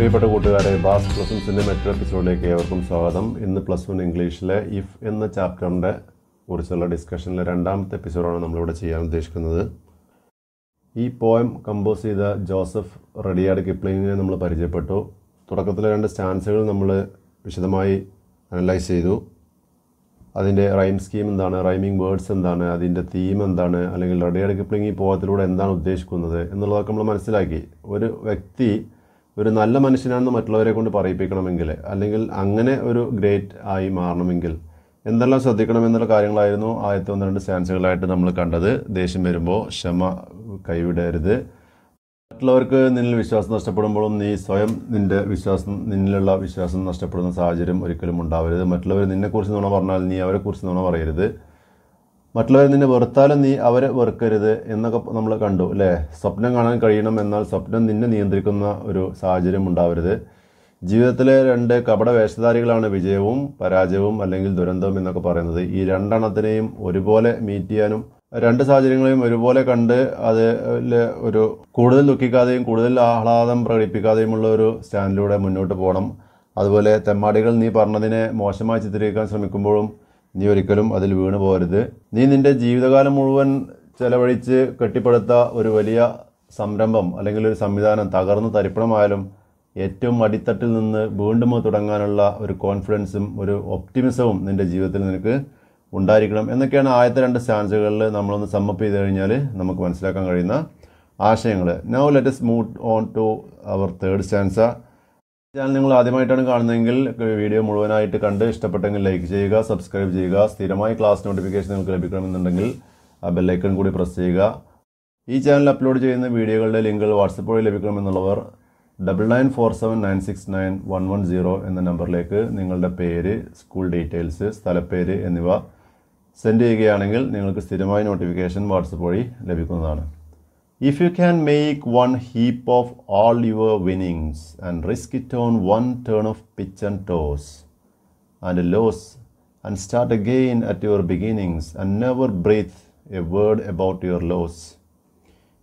പ്രിയപ്പെട്ട കൂട്ടുകാരെ, bass plus മറ്റൊരു എപ്പിസോഡിലേക്ക് ഏവർക്കും സ്വാഗതം. ഇന്ന് +1 ഇംഗ്ലീഷിലെ ഇഫ് എന്ന ചാപ്റ്ററിൻ്റെ കുറിച്ചുള്ള ഡിസ്കഷനിലെ രണ്ടാമത്തെ എപ്പിസോഡാണ് നമ്മളിവിടെ ചെയ്യാൻ ഉദ്ദേശിക്കുന്നത്. ഈ പോയം കമ്പോസ് ചെയ്ത ജോസഫ് റഡിയാർഡ് കിപ്ലിങ്ങിനെ നമ്മൾ പരിചയപ്പെട്ടു. തുടക്കത്തിലെ 2 സ്റ്റാൻസുകൾ നമ്മൾ വിശദമായി അനലൈസ് ചെയ്തു. അതിൻ്റെ റൈം സ്കീം എന്താണ്, റൈമിംഗ് വേർഡ്സ് എന്താണ്, അതിൻ്റെ തീം എന്താണ്, അല്ലെങ്കിൽ റഡിയാർഡ് കിപ്ലിംഗ് ഈ പോയത്തിലൂടെ എന്താണ് ഉദ്ദേശിക്കുന്നത് എന്നുള്ളതൊക്കെ നമ്മൾ മനസ്സിലാക്കി. ഒരു വ്യക്തി ഒരു നല്ല മനുഷ്യനാണെന്ന് മറ്റുള്ളവരെ കൊണ്ട് പറയിപ്പിക്കണമെങ്കിൽ, അല്ലെങ്കിൽ അങ്ങനെ ഒരു ഗ്രേറ്റ് ആയി മാറണമെങ്കിൽ എന്തെല്ലാം ശ്രദ്ധിക്കണം എന്നുള്ള കാര്യങ്ങളായിരുന്നു ആദ്യത്തെ 1-2 സ്റ്റാൻസുകളായിട്ട് നമ്മൾ കണ്ടത്. ദേഷ്യം വരുമ്പോൾ ക്ഷമ കൈവിടരുത്. മറ്റുള്ളവർക്ക് നിന്നിൽ വിശ്വാസം നഷ്ടപ്പെടുമ്പോഴും നീ സ്വയം നിന്നിലുള്ള വിശ്വാസം നഷ്ടപ്പെടുന്ന സാഹചര്യം ഒരിക്കലും ഉണ്ടാവരുത്. മറ്റുള്ളവർ നിന്നെക്കുറിച്ച് നുണ പറഞ്ഞാൽ നീ അവരെക്കുറിച്ച് നുണ പറയരുത്. മറ്റുള്ളവർ നിന്നെ വെറുത്താലും നീ അവരെ വെറുക്കരുത് എന്നൊക്കെ നമ്മൾ കണ്ടു അല്ലേ. സ്വപ്നം കാണാൻ കഴിയണം, എന്നാൽ സ്വപ്നം നിന്നെ നിയന്ത്രിക്കുന്ന ഒരു സാഹചര്യം ഉണ്ടാവരുത്. ജീവിതത്തിലെ 2 കപട വേഷധാരികളാണ് വിജയവും പരാജയവും അല്ലെങ്കിൽ ദുരന്തവും എന്നൊക്കെ പറയുന്നത്. ഈ 2 എണ്ണത്തിനെയും ഒരുപോലെ മീറ്റ് ചെയ്യാനും 2 സാഹചര്യങ്ങളെയും ഒരുപോലെ കണ്ട് അതിൽ ഒരു കൂടുതൽ ദുഃഖിക്കാതെയും കൂടുതൽ ആഹ്ലാദം പ്രകടിപ്പിക്കാതെയുമുള്ള ഒരു സ്റ്റാൻഡിലൂടെ മുന്നോട്ട് പോകണം. അതുപോലെ തെമ്മാടികൾ നീ പറഞ്ഞതിനെ മോശമായി ചിത്രീകരിക്കാൻ ശ്രമിക്കുമ്പോഴും നീ ഒരിക്കലും അതിൽ വീണു പോകരുത്. നീ നിൻ്റെ ജീവിതകാലം മുഴുവൻ ചെലവഴിച്ച് കെട്ടിപ്പടുത്ത ഒരു വലിയ സംരംഭം അല്ലെങ്കിൽ ഒരു സംവിധാനം തകർന്ന് തരിപ്പണമായാലും ഏറ്റവും അടിത്തട്ടിൽ നിന്ന് വീണ്ടും തുടങ്ങാനുള്ള ഒരു കോൺഫിഡൻസും ഒരു ഒപ്റ്റിമിസവും നിൻ്റെ ജീവിതത്തിൽ നിനക്ക് ഉണ്ടായിരിക്കണം എന്നൊക്കെയാണ് ആദ്യത്തെ 2 സ്റ്റാൻസുകളിൽ നമ്മളൊന്ന് സമ്മപ്പ് ചെയ്ത് കഴിഞ്ഞാൽ നമുക്ക് മനസ്സിലാക്കാൻ കഴിയുന്ന ആശയങ്ങൾ. Now let us move on to our 3rd stanza. Channel നിങ്ങൾ ആദ്യമായിട്ടാണ് കാണുന്നതെങ്കിൽ വീഡിയോ മുഴുവനായിട്ട് കണ്ട് ഇഷ്ടപ്പെട്ടെങ്കിൽ ലൈക്ക് ചെയ്യുക, സബ്സ്ക്രൈബ് ചെയ്യുക. സ്ഥിരമായി ക്ലാസ് നോട്ടിഫിക്കേഷൻ നിങ്ങൾക്ക് ലഭിക്കണമെന്നുണ്ടെങ്കിൽ ആ ബെല്ലൈക്കൺ കൂടി പ്രസ് ചെയ്യുക. ഈ ചാനൽ അപ്ലോഡ് ചെയ്യുന്ന വീഡിയോകളുടെ ലിങ്കുകൾ വാട്സപ്പ് വഴി ലഭിക്കണമെന്നുള്ളവർ 9947969110 എന്ന നമ്പറിലേക്ക് നിങ്ങളുടെ പേര്, സ്കൂൾ ഡീറ്റെയിൽസ്, സ്ഥലപ്പേര് എന്നിവ സെൻഡ് ചെയ്യുകയാണെങ്കിൽ നിങ്ങൾക്ക് സ്ഥിരമായി നോട്ടിഫിക്കേഷൻ വാട്സപ്പ് വഴി ലഭിക്കുന്നതാണ്. If you can make one heap of all your winnings and risk it on one turn of pitch and toss and loss and start again at your beginnings and never breathe a word about your loss.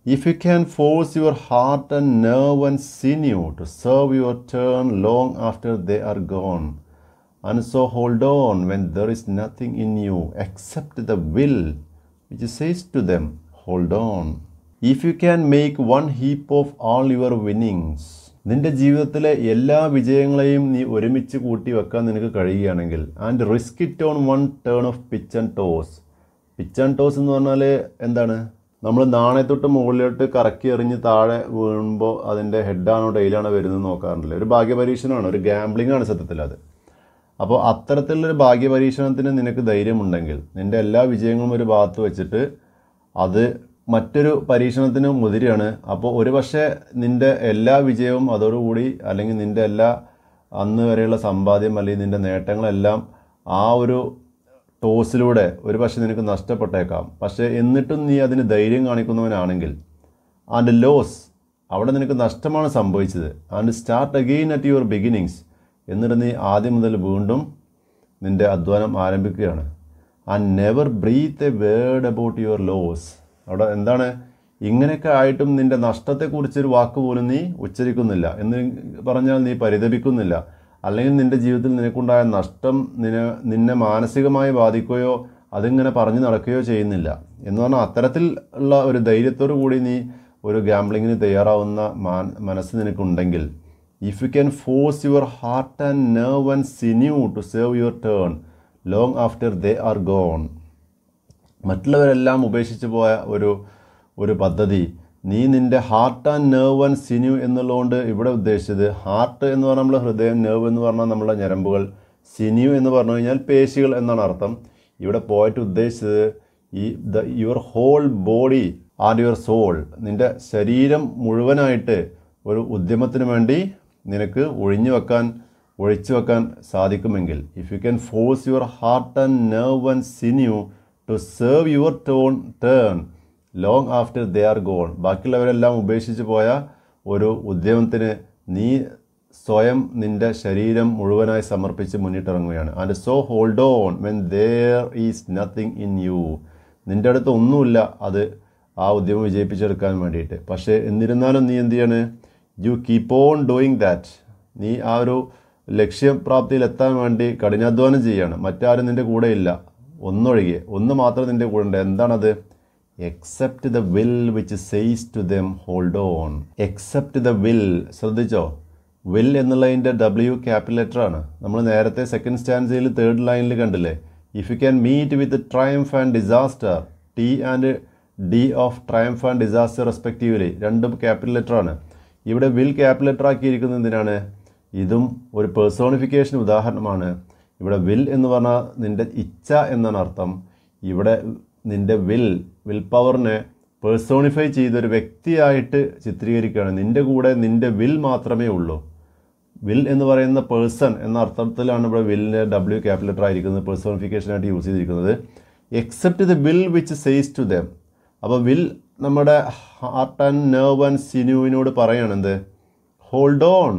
If you can force your heart and nerve and sinew to serve your turn long after they are gone, and so hold on when there is nothing in you except the will which says to them, hold on. If you can make one heap of all your winnings, നിൻ്റെ ജീവിതത്തിലെ എല്ലാ വിജയങ്ങളെയും നീ ഒരുമിച്ച് കൂട്ടി വെക്കാൻ നിനക്ക് കഴിയുകയാണെങ്കിൽ, and risk it on one turn of pitch and toss. Pitch and toss എന്ന് പറഞ്ഞാൽ എന്താണ്? നമ്മൾ നാണയത്തൊട്ട് മുകളിലോട്ട് കറക്കി എറിഞ്ഞ് താഴെ വീഴുമ്പോൾ അതിൻ്റെ ഹെഡാണോ ടൈലാണോ വരുന്നത് നോക്കാറില്ല. ഒരു ഭാഗ്യപരീക്ഷണമാണ്, ഒരു ഗാംബ്ലിംഗ് ആണ് സത്യത്തിൽ അത്. അപ്പോൾ അത്തരത്തിലുള്ളൊരു ഭാഗ്യപരീക്ഷണത്തിന് നിനക്ക് ധൈര്യമുണ്ടെങ്കിൽ നിൻ്റെ എല്ലാ വിജയങ്ങളും ഒരു ഭാഗത്ത് വെച്ചിട്ട് അത് മറ്റൊരു പരീക്ഷണത്തിന് മുതിരാണ്. അപ്പോൾ ഒരു പക്ഷേ നിൻ്റെ എല്ലാ വിജയവും അതോടുകൂടി, അല്ലെങ്കിൽ നിൻ്റെ എല്ലാ അന്ന് വരെയുള്ള സമ്പാദ്യം അല്ലെങ്കിൽ നിൻ്റെ നേട്ടങ്ങളെല്ലാം ആ ഒരു ടോസിലൂടെ ഒരു പക്ഷേ നിനക്ക് നഷ്ടപ്പെട്ടേക്കാം. പക്ഷേ എന്നിട്ടും നീ അതിന് ധൈര്യം കാണിക്കുന്നവനാണെങ്കിൽ, ആൻഡ് ലോസ്, അവിടെ നിനക്ക് നഷ്ടമാണ് സംഭവിച്ചത്, and start again at your beginnings, എന്നിട്ട് നീ ആദ്യം മുതൽ വീണ്ടും നിൻ്റെ അധ്വാനം ആരംഭിക്കുകയാണ്. And never breathe a word about your loss. അവിടെ എന്താണ്? ഇങ്ങനെയൊക്കെ ആയിട്ടും നിൻ്റെ നഷ്ടത്തെക്കുറിച്ചൊരു വാക്ക് പോലും നീ ഉച്ചരിക്കുന്നില്ല എന്ന് പറഞ്ഞാൽ നീ പരിതപിക്കുന്നില്ല, അല്ലെങ്കിൽ നിൻ്റെ ജീവിതത്തിൽ നിനക്കുണ്ടായ നഷ്ടം നിന്നെ മാനസികമായി ബാധിക്കുകയോ അതിങ്ങനെ പറഞ്ഞു നടക്കുകയോ ചെയ്യുന്നില്ല എന്ന് പറഞ്ഞാൽ അത്തരത്തിൽ ഉള്ള ഒരു ധൈര്യത്തോടു കൂടി നീ ഒരു ഗാംബ്ലിങ്ങിന് തയ്യാറാവുന്ന മനസ്സ് നിനക്കുണ്ടെങ്കിൽ, if you can force your heart and nerve and sinew to serve your turn long after they are gone. മറ്റുള്ളവരെല്ലാം ഉപേക്ഷിച്ച് പോയ ഒരു പദ്ധതി നീ നിൻ്റെ heart and nerve and sinew എന്നുള്ളതുകൊണ്ട് ഇവിടെ ഉദ്ദേശിച്ചത്, ഹാർട്ട് എന്ന് പറഞ്ഞാൽ നമ്മുടെ ഹൃദയം, നെർവ് എന്ന് പറഞ്ഞാൽ നമ്മുടെ ഞരമ്പുകൾ, സിന്യൂ എന്ന് പറഞ്ഞു കഴിഞ്ഞാൽ പേശികൾ എന്നാണ് അർത്ഥം. ഇവിടെ പോയിട്ട് ഉദ്ദേശിച്ചത് your whole body and your soul, നിൻ്റെ ശരീരം മുഴുവനായിട്ട് ഒരു ഉദ്യമത്തിന് വേണ്ടി നിനക്ക് ഒഴിച്ചു വെക്കാൻ സാധിക്കുമെങ്കിൽ, if you can force your heart and nerve and sinew to serve your turn long after they are gone, ബാക്കിയുള്ളവരെല്ലാം ഉപേക്ഷിച്ച് പോയ ഒരു ഉദ്യമത്തിന് നീ സ്വയം നിൻ്റെ ശരീരം മുഴുവനായി സമർപ്പിച്ച് മുന്നിട്ടിറങ്ങുകയാണ്. And so hold on when there is nothing in you, നിൻ്റെ അടുത്ത് ഒന്നുമില്ല അത് ആ ഉദ്യമം വിജയിപ്പിച്ചെടുക്കാൻ വേണ്ടിയിട്ട്. പക്ഷേ എന്നിരുന്നാലും നീ എന്ത് ചെയ്യാണ്? You keep on doing that. നീ ആ ഒരു ലക്ഷ്യപ്രാപ്തിയിലെത്താൻ വേണ്ടി കഠിനാധ്വാനം ചെയ്യാണ്. മറ്റാരും നിൻ്റെ കൂടെ ഇല്ല, ഒന്നൊഴികെ, ഒന്ന് മാത്രം നിൻ്റെ കൂടെ ഉണ്ട്. എന്താണത്? Except the will which says to them hold on. Except the will, ശ്രദ്ധിച്ചോ? വിൽ എന്നുള്ളതിൻ്റെ W ക്യാപിറ്റൽ ലെറ്റർ ആണ്. നമ്മൾ നേരത്തെ സെക്കൻഡ് സ്റ്റാൻസയിൽ 3rd ലൈനിൽ കണ്ടില്ലേ? If you can meet with triumph and disaster, T and D of triumph and disaster respectively, രണ്ടും capital letter ആണ്. ഇവിടെ വിൽ ക്യാപിറ്റൽ ലെറ്റർ ആക്കിയിരിക്കുന്നത് എന്തിനാണ്? ഇതും ഒരു പേഴ്സോണിഫിക്കേഷൻ ഉദാഹരണമാണ്. ഇവിടെ വിൽ എന്ന് പറഞ്ഞാൽ നിൻ്റെ ഇച്ഛ എന്നാണ് അർത്ഥം. ഇവിടെ നിൻ്റെ വിൽ പവറിനെ പേഴ്സോണിഫൈ ചെയ്തൊരു വ്യക്തിയായിട്ട് ചിത്രീകരിക്കുകയാണ്. നിൻ്റെ കൂടെ നിൻ്റെ വിൽ മാത്രമേ ഉള്ളൂ. വിൽ എന്ന് പറയുന്ന പേഴ്സൺ എന്ന അർത്ഥത്തിലാണ് ഇവിടെ വില്ലിൻ്റെ W ക്യാപിറ്റൽ ലെറ്റർ ആയിരിക്കുന്നത്, പേഴ്സോണിഫിക്കേഷനായിട്ട് യൂസ് ചെയ്തിരിക്കുന്നത്. Except the will which says to them. അപ്പോൾ വിൽ നമ്മുടെ ഹാർട്ട് ആൻഡ് നെർവ് ആൻഡ് സിനുവിനോട് പറയാണ് എന്ത്? Hold on,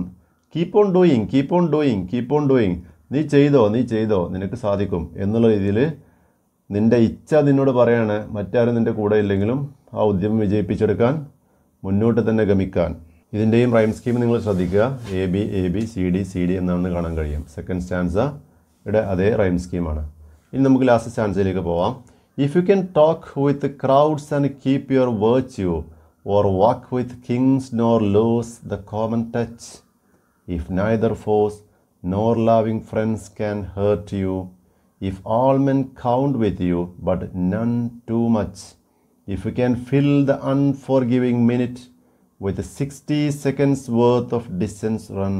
keep on doing, keep on doing, keep on doing. നീ ചെയ്തോ, നിനക്ക് സാധിക്കും എന്നുള്ള രീതിയിൽ നിൻ്റെ ഇച്ഛ നിന്നോട് പറയാണ്. മറ്റാരും നിൻ്റെ കൂടെ ഇല്ലെങ്കിലും ആ ഉദ്യമം വിജയിപ്പിച്ചെടുക്കാൻ മുന്നോട്ട് തന്നെ ഗമിക്കാൻ. ഇതിൻ്റെയും റൈം സ്കീം നിങ്ങൾ ശ്രദ്ധിക്കുക. AB CD എന്നാണെന്ന് കാണാൻ കഴിയും. സെക്കൻഡ് സ്റ്റാൻസയുടെ അതേ റൈം സ്കീമാണ്. ഇനി നമുക്ക് ലാസ്റ്റ് സ്റ്റാൻസയിലേക്ക് പോവാം. If you can talk with crowds and keep your virtue or walk with Kings nor lose the common touch, if neither foes nor loving friends can hurt you, if all men count with you but none too much, if you can fill the unforgiving minute with 60 seconds worth of distance run,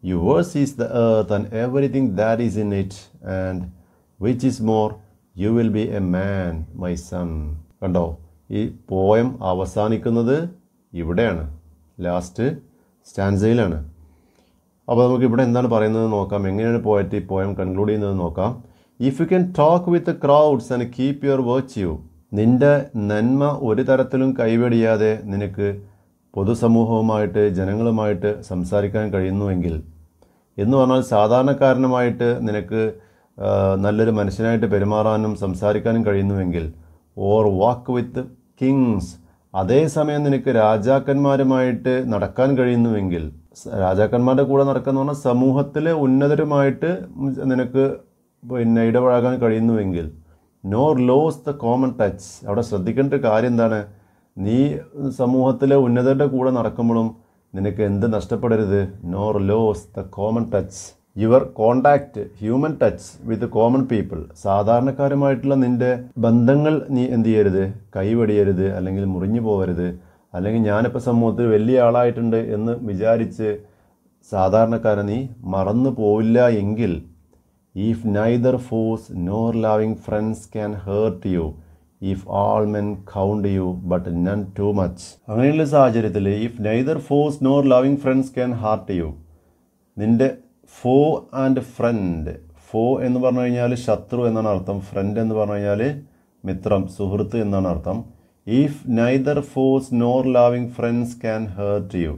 yours is the earth and everything that is in it, and which is more, you will be a man, my son. കണ്ടോ, ഈ poem അവസാനിക്കുന്നത് ഇവിടെയാണ്, last സ്റ്റാൻസയിലാണ്. അപ്പോൾ നമുക്ക് ഇവിടെ എന്താണ് പറയുന്നത് നോക്കാം, എങ്ങനെയാണ് പോയറ്റ് ഈ പോയം കൺക്ലൂഡ് ചെയ്യുന്നത് നോക്കാം. If you can talk with crowds and keep your virtue, നിൻ്റെ നന്മ ഒരു തരത്തിലും കൈവെടിയാതെ നിനക്ക് പൊതുസമൂഹവുമായിട്ട് ജനങ്ങളുമായിട്ട് സംസാരിക്കാൻ കഴിയുന്നുവെങ്കിൽ, എന്ന് പറഞ്ഞാൽ സാധാരണക്കാരനുമായിട്ട് നിനക്ക് നല്ലൊരു മനുഷ്യനായിട്ട് പെരുമാറാനും സംസാരിക്കാനും കഴിയുന്നുവെങ്കിൽ, ഓർ വാക്ക് വിത്ത് കിങ്സ്, അതേസമയം നിനക്ക് രാജാക്കന്മാരുമായിട്ട് നടക്കാൻ കഴിയുന്നുവെങ്കിൽ, രാജാക്കന്മാരുടെ കൂടെ നടക്കുന്ന പറഞ്ഞാൽ സമൂഹത്തിലെ ഉന്നതരുമായിട്ട് നിനക്ക് ഇടപഴകാൻ കഴിയുന്നുവെങ്കിൽ, nor lose the common touch. അവിടെ ശ്രദ്ധിക്കേണ്ട ഒരു കാര്യം എന്താണ്? നീ സമൂഹത്തിലെ ഉന്നതരുടെ കൂടെ നടക്കുമ്പോഴും നിനക്ക് എന്ത് നഷ്ടപ്പെടരുത്? Nor lose the common touch, your contact, human touch with common people. സാധാരണക്കാരുമായിട്ടുള്ള നിൻ്റെ ബന്ധങ്ങൾ നീ എന്ത് ചെയ്യരുത്? കൈവെടിയരുത്, അല്ലെങ്കിൽ മുറിഞ്ഞു പോകരുത്. അല്ലെങ്കിൽ ഞാനിപ്പോൾ സമൂഹത്തിൽ വലിയ ആളായിട്ടുണ്ട് എന്ന് വിചാരിച്ച് സാധാരണക്കാരെ നീ മറന്നു പോവില്ല എങ്കിൽ, if neither force nor loving friends can hurt you, if all men count you but none too much. അങ്ങനെയുള്ള സാഹചര്യത്തിൽ if neither force nor loving friends can hurt you, നിൻ്റെ ഫോ ആൻഡ് ഫ്രണ്ട്, ഫോ എന്ന് പറഞ്ഞു കഴിഞ്ഞാൽ ശത്രു എന്നാണ് അർത്ഥം, ഫ്രണ്ട് എന്ന് പറഞ്ഞു കഴിഞ്ഞാൽ മിത്രം, സുഹൃത്ത് എന്നാണ് അർത്ഥം. If neither force nor loving friends can hurt U,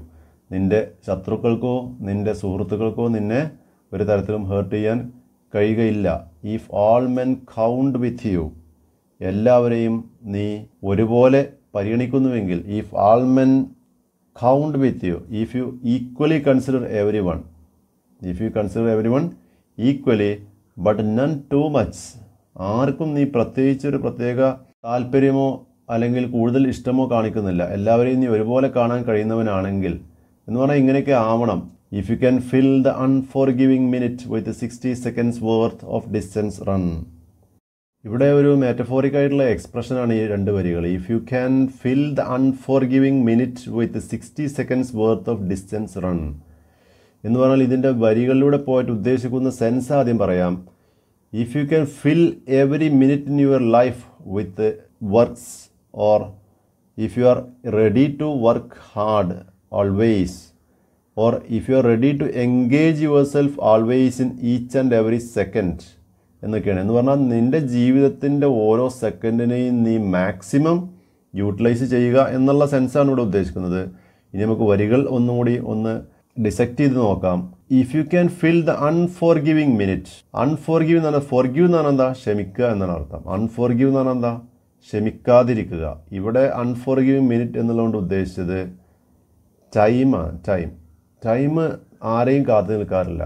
നിൻ്റെ ശത്രുക്കൾക്കോ നിൻ്റെ സുഹൃത്തുക്കൾക്കോ നിന്നെ ഒരു തരത്തിലും ഹേർട്ട് ചെയ്യാൻ കഴിയുകയില്ല. If all men count with you, എല്ലാവരെയും നീ ഒരുപോലെ പരിഗണിക്കുന്നുവെങ്കിൽ, if all men count with you, if you equally consider every one, if you consider every one equally but none too much, ആർക്കും നീ പ്രത്യേകിച്ചൊരു പ്രത്യേക താല്പര്യമോ അല്ലെങ്കിൽ കൂടുതൽ ഇഷ്ടമോ കാണിക്കുന്നില്ല, എല്ലാവരെയും നീ ഒരുപോലെ കാണാൻ കഴിയുന്നവനാണെങ്കിൽ എന്ന് പറഞ്ഞാൽ ഇങ്ങനെയൊക്കെ ആവണം. If you can fill the unforgiving minute with 60 seconds worth of distance run. ഇവിടെ ഒരു മെറ്റഫോറിക് ആയിട്ടുള്ള എക്സ്പ്രഷനാണ് ഈ രണ്ട് വരികൾ. If you can fill the unforgiving minute with 60 seconds worth of distance run എന്ന് പറഞ്ഞാൽ ഇതിൻ്റെ വരികളിലൂടെ പോയിട്ട് ഉദ്ദേശിക്കുന്ന സെൻസ് ആദ്യം പറയാം. If you can fill every minute in your life with works, or if you are ready to work hard always, or if you are ready to engage yourself always in each and every second എന്നൊക്കെയാണ്. എന്ന് പറഞ്ഞാൽ നിൻ്റെ ജീവിതത്തിൻ്റെ ഓരോ സെക്കൻഡിനെയും നീ maximum utilise ചെയ്യുക എന്നുള്ള സെൻസാണ് ഇവിടെ ഉദ്ദേശിക്കുന്നത്. ഇനി നമുക്ക് വരികൾ ഒന്നും കൂടി ഒന്ന് ഡിസെക്റ്റ് ചെയ്ത് നോക്കാം. If you can fill the unforgiving minute, unforgive എന്ന് പറഞ്ഞാൽ, ഫോർഗീവ് എന്ന് പറഞ്ഞാൽ എന്താ? ക്ഷമിക്കുക എന്നാണ് അർത്ഥം. അൺഫോർഗീവ് എന്ന് പറഞ്ഞാൽ എന്താ? ക്ഷമിക്കാതിരിക്കുക. ഇവിടെ അൺഫോർഗിവിങ് മിനിറ്റ് എന്നുള്ളതുകൊണ്ട് ഉദ്ദേശിച്ചത് ടൈമാണ്. ടൈം ആരെയും കാത്തു നിൽക്കാറില്ല,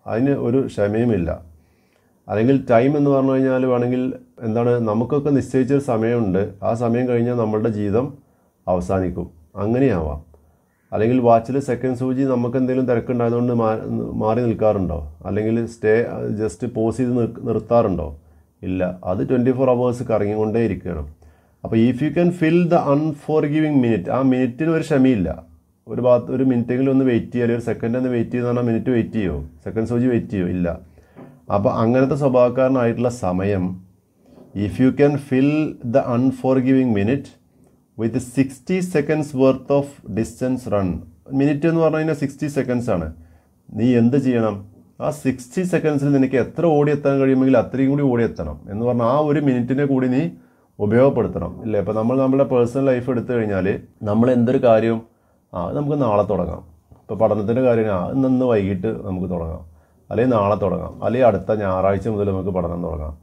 അതിന് ഒരു ക്ഷമയുമില്ല. അല്ലെങ്കിൽ ടൈം എന്ന് പറഞ്ഞു കഴിഞ്ഞാൽ വേണമെങ്കിൽ എന്താണ്, നമുക്കൊക്കെ നിശ്ചയിച്ചൊരു സമയമുണ്ട്, ആ സമയം കഴിഞ്ഞാൽ നമ്മളുടെ ജീവിതം അവസാനിക്കും, അങ്ങനെയാവാം. അല്ലെങ്കിൽ വാച്ചിൽ സെക്കൻഡ് സൂചി നമുക്ക് എന്തെങ്കിലും തിരക്കുണ്ടായതുകൊണ്ട് മാറി നിൽക്കാറുണ്ടോ? അല്ലെങ്കിൽ ജസ്റ്റ് പോസ് ചെയ്ത് നിർത്താറുണ്ടോ? ഇല്ല, അത് 24 hours കറങ്ങിക്കൊണ്ടേ ഇരിക്കണം. അപ്പോൾ if you can fill the unforgiving minute, ആ മിനിറ്റിന് ഒരു ക്ഷമയില്ല. ഒരു മിനിറ്റെങ്കിലും ഒന്ന് വെയിറ്റ് ചെയ്യുക, അല്ലെങ്കിൽ ഒരു സെക്കൻഡ് ഒന്ന് വെയിറ്റ് ചെയ്യുന്ന പറഞ്ഞാൽ മിനിറ്റ് വെയിറ്റ് ചെയ്യുമോ? സെക്കൻഡ് സൂചി വെയിറ്റ് ചെയ്യുമോ? ഇല്ല. അപ്പോൾ അങ്ങനത്തെ സ്വഭാവക്കാരനായിട്ടുള്ള സമയം, if you can fill the unforgiving minute with 60 seconds worth of distance run. Minute എന്ന് പറഞ്ഞു കഴിഞ്ഞാൽ 60 seconds ആണ്. നീ എന്ത് ചെയ്യണം? ആ 60 seconds നിനക്ക് എത്ര ഓടിയെത്താൻ കഴിയുമെങ്കിൽ അത്രയും കൂടി ഓടിയെത്തണം എന്ന് പറഞ്ഞാൽ ആ ഒരു മിനിറ്റിനെ കൂടി നീ ഉപയോഗപ്പെടുത്തണം, ഇല്ലേ? ഇപ്പോൾ നമ്മുടെ പേഴ്സണൽ ലൈഫ് എടുത്തു കഴിഞ്ഞാൽ നമ്മൾ എന്തൊരു കാര്യവും അത് നമുക്ക് നാളെ തുടങ്ങാം. ഇപ്പോൾ പഠനത്തിൻ്റെ കാര്യം ഇന്ന് വൈകിട്ട് നമുക്ക് തുടങ്ങാം, അല്ലെങ്കിൽ നാളെ തുടങ്ങാം, അല്ലെങ്കിൽ അടുത്ത ഞായറാഴ്ച മുതൽ നമുക്ക് പഠനം തുടങ്ങാം.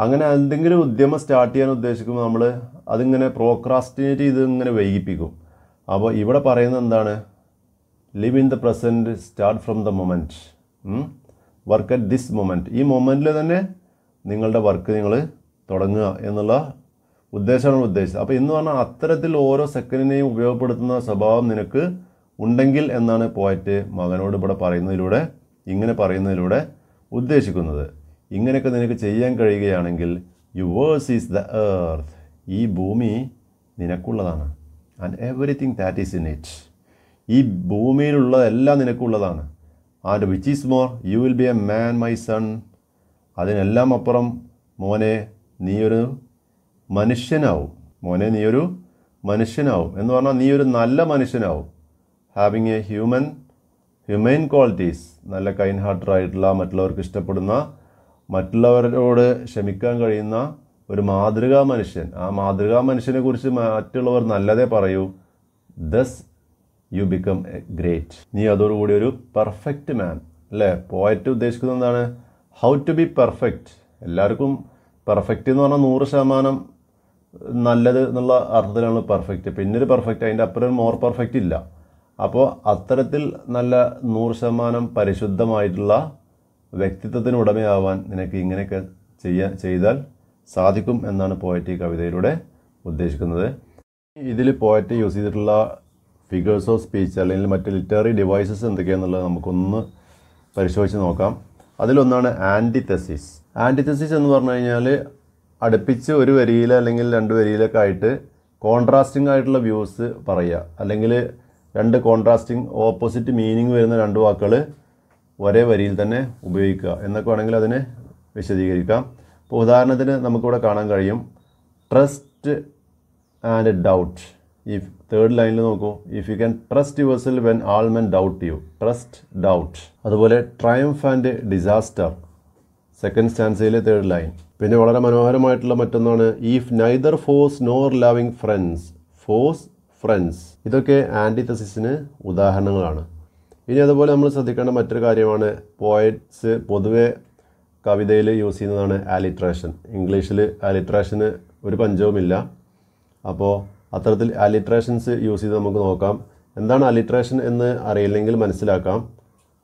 അങ്ങനെ എന്തെങ്കിലും ഉദ്യമം സ്റ്റാർട്ട് ചെയ്യാൻ ഉദ്ദേശിക്കുമ്പോൾ നമ്മൾ അതിങ്ങനെ പ്രോക്രാസ്റ്റിനേറ്റ് ചെയ്ത് ഇങ്ങനെ വൈകിപ്പിക്കും. അപ്പോൾ ഇവിടെ പറയുന്നത് എന്താണ്? Live in the present, start from the moment, work at this moment. ഈ മൊമെൻറ്റിൽ തന്നെ നിങ്ങളുടെ വർക്ക് നിങ്ങൾ തുടങ്ങുക എന്നുള്ള ഉദ്ദേശമാണ് ഉദ്ദേശിച്ചത്. അപ്പോൾ എന്ന് പറഞ്ഞാൽ അത്തരത്തിൽ ഓരോ സെക്കൻഡിനെയും ഉപയോഗപ്പെടുത്തുന്ന സ്വഭാവം നിനക്ക് ഉണ്ടെങ്കിൽ എന്നാണ് പോയറ്റ് മകനോട് ഇവിടെ ഇങ്ങനെ പറയുന്നതിലൂടെ ഉദ്ദേശിക്കുന്നത്. ഇങ്ങനെയൊക്കെ നിനക്ക് ചെയ്യാൻ കഴിയുകയാണെങ്കിൽ യുവേഴ്സ് ഈസ് ദ എർത്ത്, ഈ ഭൂമി നിനക്കുള്ളതാണ്. And everything that is in it, ഈ ഭൂമിയിലുള്ള എല്ലാം നിനക്കുള്ളതാണ്. And which is more, you will be a man my son. അതിനെല്ലാം അപ്പുറം മോനെ നീയൊരു മനുഷ്യനാവും. എന്ന് പറഞ്ഞാൽ നീ ഒരു നല്ല മനുഷ്യനാവും. ഹാവിങ് എ ഹ്യൂമൻ ക്വാളിറ്റീസ്, നല്ല കൈൻഡ് ഹാർട്ടഡ് ആയിട്ടുള്ള, മറ്റുള്ളവർക്ക് ഇഷ്ടപ്പെടുന്ന, മറ്റുള്ളവരോട് ക്ഷമിക്കാൻ കഴിയുന്ന ഒരു മാതൃകാ മനുഷ്യൻ. ആ മാതൃകാ മനുഷ്യനെ കുറിച്ച് മറ്റുള്ളവർ നല്ലതേ പറയൂ. Thus you become a great. നീ അതോടുകൂടി ഒരു പെർഫെക്റ്റ് മാൻ, അല്ലേ? പോയറ്റ് ഉദ്ദേശിക്കുന്നത് എന്താണ്? How to be perfect. എല്ലാവർക്കും പെർഫെക്റ്റ് എന്ന് പറഞ്ഞാൽ 100% നല്ലത് എന്നുള്ള അർത്ഥത്തിലാണ് പെർഫെക്റ്റ്. പിന്നൊരു പെർഫെക്റ്റ്, അതിൻ്റെ അപ്പുറം മോർ പെർഫെക്റ്റ് ഇല്ല. അപ്പോൾ അത്തരത്തിൽ നല്ല 100% പരിശുദ്ധമായിട്ടുള്ള വ്യക്തിത്വത്തിന് ഉടമയാവാൻ നിനക്ക് ഇങ്ങനെയൊക്കെ ചെയ്താൽ സാധിക്കും എന്നാണ് പോയറ്റ് ഈ കവിതയിലൂടെ ഉദ്ദേശിക്കുന്നത്. ഇതിൽ പോയറ്റ് യൂസ് ചെയ്തിട്ടുള്ള ഫിഗേഴ്സ് ഓഫ് സ്പീച്ച് അല്ലെങ്കിൽ മറ്റ് ലിറ്റററി ഡിവൈസസ് എന്തൊക്കെയാണെന്നുള്ളത് നമുക്കൊന്ന് പരിശോധിച്ച് നോക്കാം. അതിലൊന്നാണ് ആൻറ്റിതെസിസ്. ആൻറ്റിതെസിസ് എന്ന് പറഞ്ഞു കഴിഞ്ഞാൽ അടുപ്പിച്ച് ഒരു വരിയിൽ അല്ലെങ്കിൽ 2 വരിയിലൊക്കെ ആയിട്ട് കോൺട്രാസ്റ്റിംഗ് ആയിട്ടുള്ള വ്യൂസ് പറയുക, അല്ലെങ്കിൽ 2 കോൺട്രാസ്റ്റിംഗ് ഓപ്പോസിറ്റ് മീനിങ് വരുന്ന 2 വാക്കുകൾ ഒരേ വരിയിൽ തന്നെ ഉപയോഗിക്കുക എന്നൊക്കെ വേണമെങ്കിൽ അതിനെ വിശദീകരിക്കാം. ഇപ്പോൾ ഉദാഹരണത്തിന് നമുക്കിവിടെ കാണാൻ കഴിയും ട്രസ്റ്റ് ആൻഡ് ഡൗട്ട്. ഈ 3rd ലൈനിൽ നോക്കൂ, if you can trust yourself when all men doubt you, trust doubt. അതുപോലെ ട്രയംഫ് ആൻഡ് ഡിസാസ്റ്റർ, 2nd സ്റ്റാൻസയിലെ 3rd ലൈൻ. പിന്നെ വളരെ മനോഹരമായിട്ടുള്ള മറ്റൊന്നാണ് if neither force nor loving friends, force friends. ഇതൊക്കെ ആൻറ്റിതെസിസിന് ഉദാഹരണങ്ങളാണ്. ഇനി അതുപോലെ നമ്മൾ ശ്രദ്ധിക്കേണ്ട മറ്റൊരു കാര്യമാണ് പോയറ്റ്സ് പൊതുവെ കവിതയിൽ യൂസ് ചെയ്യുന്നതാണ് ആലിട്രേഷൻ. ഇംഗ്ലീഷിൽ ആലിട്രേഷന് ഒരു പഞ്ചവുമില്ല. അപ്പോൾ അത്തരത്തിൽ ആലിട്രേഷൻസ് യൂസ് ചെയ്ത് നമുക്ക് നോക്കാം. എന്താണ് ആലിട്രേഷൻ എന്ന് അറിയില്ലെങ്കിൽ മനസ്സിലാക്കാം.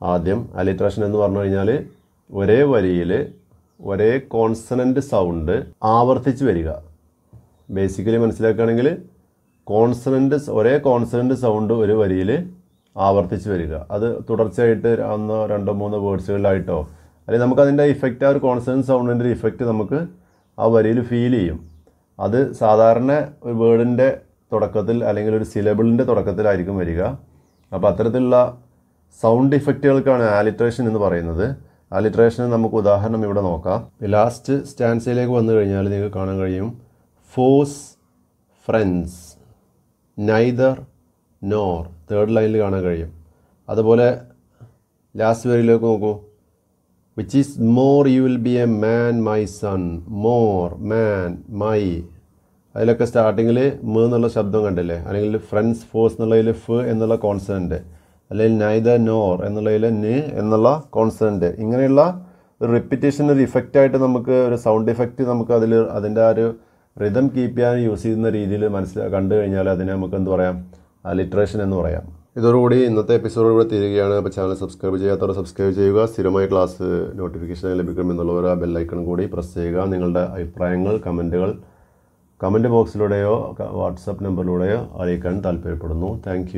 ആദ്യം ആലിട്രേഷൻ എന്ന് പറഞ്ഞു കഴിഞ്ഞാൽ ഒരേ വരിയിൽ ഒരേ കോൺസണൻ്റ് സൗണ്ട് ആവർത്തിച്ച് വരിക. ബേസിക്കലി മനസ്സിലാക്കുകയാണെങ്കിൽ ഒരേ കോൺസണൻ്റ് സൗണ്ട് ഒരു വരിയിൽ ആവർത്തിച്ച് വരിക. അത് തുടർച്ചയായിട്ട് 1, 2, 3 വേർഡ്സുകളിലായിട്ടോ, അല്ലെങ്കിൽ നമുക്കതിൻ്റെ ഇഫക്റ്റ്, ആ ഒരു കോൺസണൻ്റ് സൗണ്ടിൻ്റെ ഒരു ഇഫക്റ്റ് നമുക്ക് ആ വരിയിൽ ഫീൽ ചെയ്യും. അത് സാധാരണ ഒരു വേർഡിൻ്റെ തുടക്കത്തിൽ അല്ലെങ്കിൽ ഒരു സിലബിളിൻ്റെ തുടക്കത്തിലായിരിക്കും വരിക. അപ്പോൾ അത്തരത്തിലുള്ള സൗണ്ട് ഇഫക്റ്റുകൾക്കാണ് ആലിട്രേഷൻ എന്ന് പറയുന്നത്. ആലിട്രേഷന് നമുക്ക് ഉദാഹരണം ഇവിടെ നോക്കാം. ലാസ്റ്റ് സ്റ്റാൻസയിലേക്ക് വന്നു കഴിഞ്ഞാൽ നിങ്ങൾക്ക് കാണാൻ കഴിയും force friends, neither nor, 3rd ലൈനിൽ കാണാൻ കഴിയും. അതുപോലെ ലാസ്റ്റ് വരിയിലേക്ക് നോക്കൂ, which is more you will be a man my sun, more, man, my. അതിലൊക്കെ സ്റ്റാർട്ടിങ്ങിൽ എന്നുള്ള ശബ്ദം കണ്ടില്ലേ? അല്ലെങ്കിൽ ഫ്രണ്ട്സ് ഫോഴ്സ് എന്നുള്ളതിൽ ഫ് എന്നുള്ള കോൺസണൻ്റ്, അല്ലെങ്കിൽ നൈദർ നോർ എന്നുള്ളതിൽ ന് എന്നുള്ള കോൺസണൻ്റ്. ഇങ്ങനെയുള്ള ഒരു റിപ്പിറ്റേഷൻ, ഒരു ഇഫക്റ്റായിട്ട് നമുക്ക് ഒരു സൗണ്ട് ഇഫക്റ്റ് നമുക്ക് അതിൻ്റെ ആ ഒരു റിതം കീപ്പ് ചെയ്യാൻ യൂസ് ചെയ്യുന്ന രീതിയിൽ കണ്ടു കഴിഞ്ഞാൽ അതിനെ നമുക്ക് എന്ത് പറയാം? അലിട്രേഷൻ എന്ന് പറയാം. ഇതോടുകൂടി ഇന്നത്തെ എപ്പിസോഡ് ഇവിടെ തീരുകയാണ്. അപ്പോൾ ചാനൽ സബ്സ്ക്രൈബ് ചെയ്യാത്തവർ സബ്സ്ക്രൈബ് ചെയ്യുക. സ്ഥിരമായി ക്ലാസ് നോട്ടിഫിക്കേഷൻ ലഭിക്കുമെന്നുള്ളവർ ആ ബെല്ലൈക്കൺ കൂടി പ്രസ് ചെയ്യുക. നിങ്ങളുടെ അഭിപ്രായങ്ങൾ കമൻറ്റ് ബോക്സിലൂടെയോ വാട്സപ്പ് നമ്പറിലൂടെയോ അറിയിക്കാൻ താല്പര്യപ്പെടുന്നു. താങ്ക്